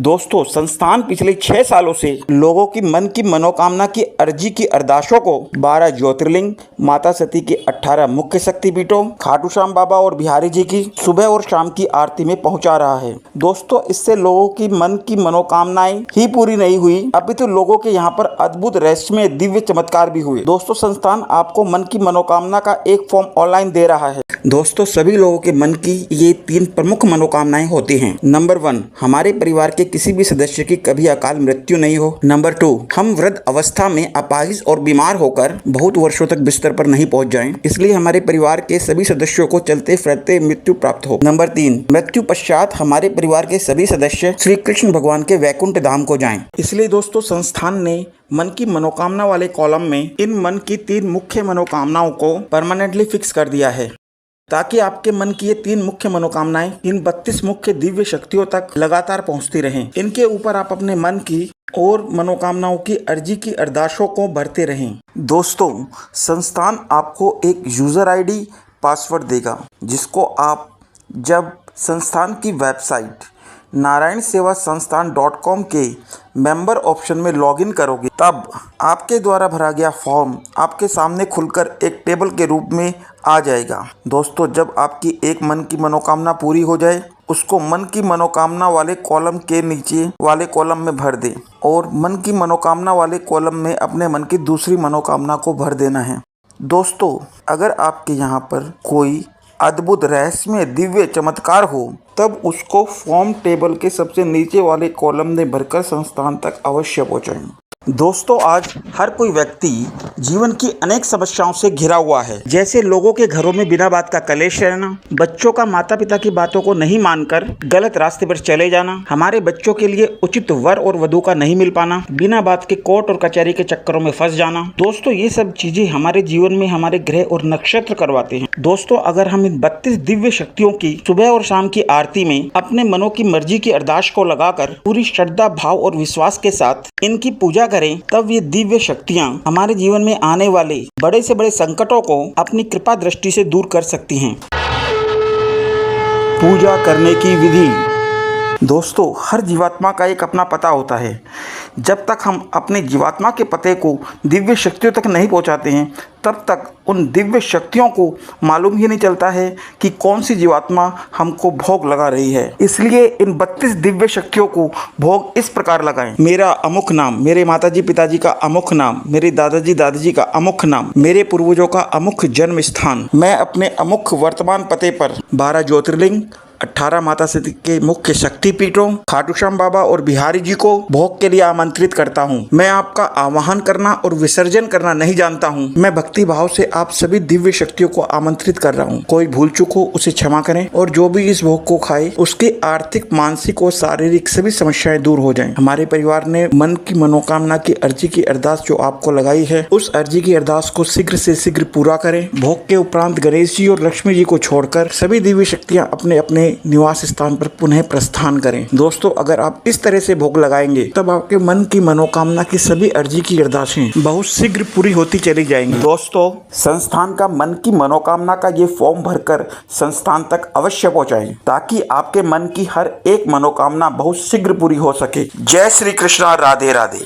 दोस्तों, संस्थान पिछले 6 सालों से लोगों की मन की मनोकामना की अर्जी की अरदासों को 12 ज्योतिर्लिंग, माता सती के 18 मुख्य शक्तिपीठों, खाटू श्याम बाबा और बिहारी जी की सुबह और शाम की आरती में पहुंचा रहा है। दोस्तों, इससे लोगों की मन की मनोकामनाएं ही पूरी नहीं हुई, अभी तो लोगों के यहाँ पर अद्भुत रहस्यमय दिव्य चमत्कार भी हुए। दोस्तों, संस्थान आपको मन की मनोकामना का एक फॉर्म ऑनलाइन दे रहा है। दोस्तों, सभी लोगों के मन की ये 3 प्रमुख मनोकामनाएं होती हैं। नंबर 1, हमारे परिवार के किसी भी सदस्य की कभी अकाल मृत्यु नहीं हो। नंबर 2, हम वृद्ध अवस्था में अपाहिज और बीमार होकर बहुत वर्षों तक बिस्तर पर नहीं पहुंच जाएं, इसलिए हमारे परिवार के सभी सदस्यों को चलते फिरते मृत्यु प्राप्त हो। नंबर 3, मृत्यु पश्चात हमारे परिवार के सभी सदस्य श्री कृष्ण भगवान के वैकुंठ धाम को जाएं। इसलिए दोस्तों, संस्थान ने मन की मनोकामना वाले कॉलम में इन मन की 3 मुख्य मनोकामनाओं को परमानेंटली फिक्स कर दिया है, ताकि आपके मन की ये 3 मुख्य मनोकामनाएं इन 32 मुख्य दिव्य शक्तियों तक लगातार पहुंचती रहें। इनके ऊपर आप अपने मन की और मनोकामनाओं की अर्जी की अरदासों को भरते रहें। दोस्तों, संस्थान आपको एक यूजर आईडी पासवर्ड देगा, जिसको आप जब संस्थान की वेबसाइट narayansevasansthan.com के मेंबर ऑप्शन में लॉगिन करोगे, तब आपके द्वारा भरा गया फॉर्म आपके सामने खुलकर एक टेबल के रूप में आ जाएगा। दोस्तों, जब आपकी एक मन की मनोकामना पूरी हो जाए, उसको मन की मनोकामना वाले कॉलम के नीचे वाले कॉलम में भर दें और मन की मनोकामना वाले कॉलम में अपने मन की दूसरी मनोकामना को भर देना है। दोस्तों, अगर आपके यहाँ पर कोई अद्भुत रहस्यमय दिव्य चमत्कार हो, तब उसको फॉर्म टेबल के सबसे नीचे वाले कॉलम में भरकर संस्थान तक अवश्य पहुंचाएं। दोस्तों, आज हर कोई व्यक्ति जीवन की अनेक समस्याओं से घिरा हुआ है, जैसे लोगों के घरों में बिना बात का कलेश रहना, बच्चों का माता पिता की बातों को नहीं मानकर गलत रास्ते पर चले जाना, हमारे बच्चों के लिए उचित वर और वधू का नहीं मिल पाना, बिना बात के कोर्ट और कचहरी के चक्करों में फंस जाना। दोस्तों, ये सब चीजें हमारे जीवन में हमारे ग्रह और नक्षत्र करवाते हैं। दोस्तों, अगर हम इन 32 दिव्य शक्तियों की सुबह और शाम की आरती में अपने मनों की मर्जी की अरदास को लगाकर पूरी श्रद्धा, भाव और विश्वास के साथ इनकी पूजा करें, तब ये दिव्य शक्तियाँ हमारे जीवन में आने वाले बड़े से बड़े संकटों को अपनी कृपा दृष्टि से दूर कर सकती हैं। पूजा करने की विधि। दोस्तों, हर जीवात्मा का एक अपना पता होता है। जब तक हम अपने जीवात्मा के पते को दिव्य शक्तियों तक नहीं पहुंचाते हैं, तब तक उन दिव्य शक्तियों को मालूम ही नहीं चलता है कि कौन सी जीवात्मा हमको भोग लगा रही है। इसलिए इन 32 दिव्य शक्तियों को भोग इस प्रकार लगाएं। मेरा अमुक नाम, मेरे माताजी पिताजी का अमुक नाम, मेरे दादाजी दादाजी का अमुक नाम, मेरे पूर्वजों का अमुक जन्म स्थान। मैं अपने अमुक वर्तमान पते पर 12 ज्योतिर्लिंग, 18 माता सती के मुख्य शक्तिपीठों, खाटू श्याम बाबा और बिहारी जी को भोग के लिए आमंत्रित करता हूँ। मैं आपका आवाहन करना और विसर्जन करना नहीं जानता हूँ। मैं भक्ति भाव से आप सभी दिव्य शक्तियों को आमंत्रित कर रहा हूँ। कोई भूल चूक हो उसे क्षमा करें, और जो भी इस भोग को खाए उसकी आर्थिक, मानसिक और शारीरिक सभी समस्याएं दूर हो जाएं। हमारे परिवार ने मन की मनोकामना की अर्जी की अरदास जो आपको लगाई है, उस अर्जी की अरदास को शीघ्र से शीघ्र पूरा करें। भोग के उपरांत गणेश जी और लक्ष्मी जी को छोड़कर सभी दिव्य शक्तियाँ अपने अपने निवास स्थान पर पुनः प्रस्थान करें। दोस्तों, अगर आप इस तरह से भोग लगाएंगे, तब आपके मन की मनोकामना की सभी अर्जी की अरदासें बहुत शीघ्र पूरी होती चली जाएंगी। दोस्तों, संस्थान का मन की मनोकामना का ये फॉर्म भरकर संस्थान तक अवश्य पहुंचाएं, ताकि आपके मन की हर एक मनोकामना बहुत शीघ्र पूरी हो सके। जय श्री कृष्णा, राधे राधे।